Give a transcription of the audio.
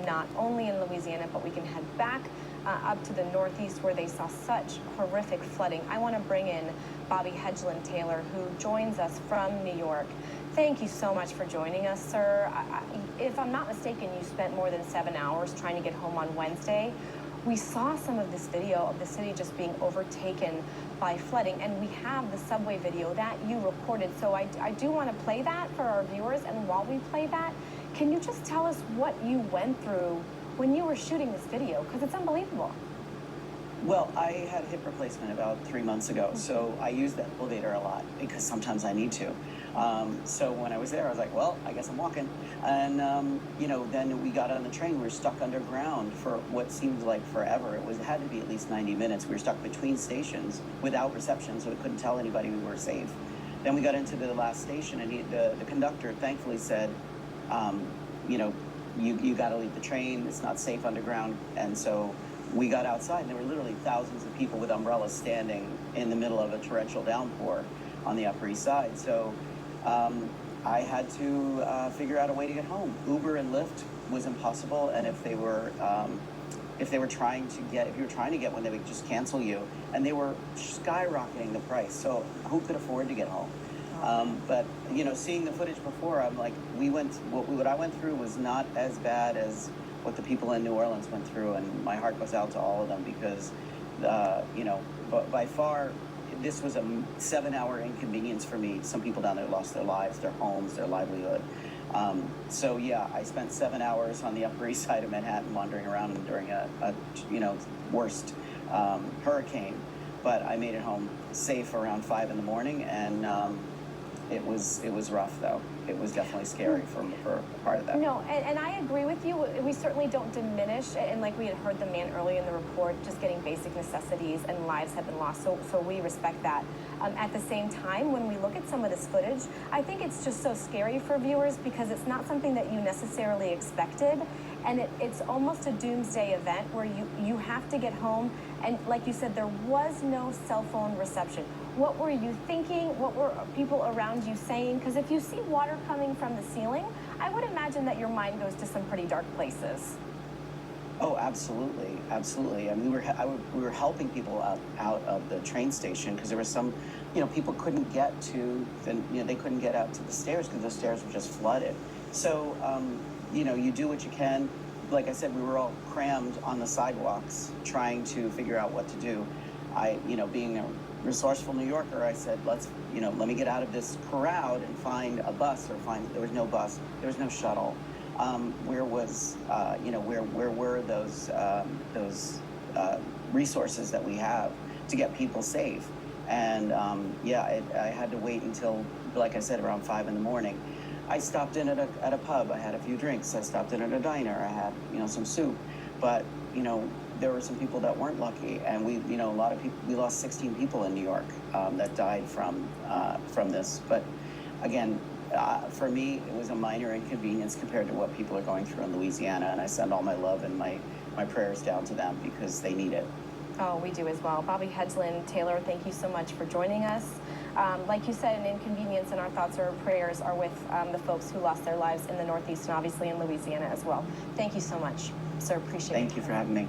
not only in Louisiana, but we can head back up to the Northeast where they saw such horrific flooding. I want to bring in Bobby Hedglin-Taylor, who joins us from New York. Thank you so much for joining us, sir. If I'm not mistaken, you spent more than 7 hours trying to get home on Wednesday. We saw some of this video of the city just being overtaken by flooding, and we have the subway video that you recorded. So I do want to play that for our viewers, and while we play that, can you just tell us what you went through when you were shooting this video? Because it's unbelievable. Well, I had a hip replacement about 3 months ago, so I use the elevator a lot because sometimes I need to. So when I was there, I was like, well, I guess I'm walking. And, you know, then we got on the train. We were stuck underground for what seemed like forever. It had to be at least 90 minutes. We were stuck between stations without reception, so we couldn't tell anybody we were safe. Then we got into the last station, and the conductor thankfully said, you know, you got to leave the train. It's not safe underground. And so we got outside, and there were literally thousands of people with umbrellas standing in the middle of a torrential downpour on the Upper East Side. So I had to figure out a way to get home. Uber and Lyft was impossible, and if you were trying to get one, they would just cancel you, and they were skyrocketing the price. So who could afford to get home? But you know, seeing the footage before, I'm like, what I went through was not as bad as what the people in New Orleans went through, and my heart goes out to all of them because, you know, by far, this was a 7-hour inconvenience for me. Some people down there lost their lives, their homes, their livelihood. So yeah, I spent 7 hours on the Upper East Side of Manhattan wandering around during a you know, worst hurricane, but I made it home safe around 5 in the morning, and it was rough though. It was definitely scary for part of that. No, and I agree with you. We certainly don't diminish, and like we had heard the man earlier in the report, just getting basic necessities and lives have been lost, so we respect that. At the same time, when we look at some of this footage, I think it's just so scary for viewers because it's not something that you necessarily expected, and it's almost a doomsday event where you have to get home, and like you said, there was no cell phone reception. What were you thinking? What were people around you saying? Because if you see water coming from the ceiling, I would imagine that your mind goes to some pretty dark places. Oh, absolutely, absolutely. I mean, we were helping people out of the train station because there was some, you know, people couldn't get to, they couldn't get out to the stairs because the stairs were just flooded. So, you know, you do what you can. Like I said, we were all crammed on the sidewalks trying to figure out what to do. You know, being a resourceful New Yorker, I said, let me get out of this crowd and find a bus, there was no bus, there was no shuttle. Where were those resources that we have to get people safe? And yeah, I had to wait until, like I said, around 5 in the morning. I stopped in at a pub. I had a few drinks. I stopped in at a diner. I had, you know, some soup. But, you know, there were some people that weren't lucky, and a lot of people. We lost 16 people in New York that died from this. But again, for me, it was a minor inconvenience compared to what people are going through in Louisiana, and I send all my love and my prayers down to them because they need it. Oh, we do as well. Bobby Hedglin-Taylor, thank you so much for joining us. Like you said, an inconvenience, and our thoughts or prayers are with the folks who lost their lives in the Northeast and obviously in Louisiana as well. Thank you so much, sir. Appreciate it. Thank you for having me.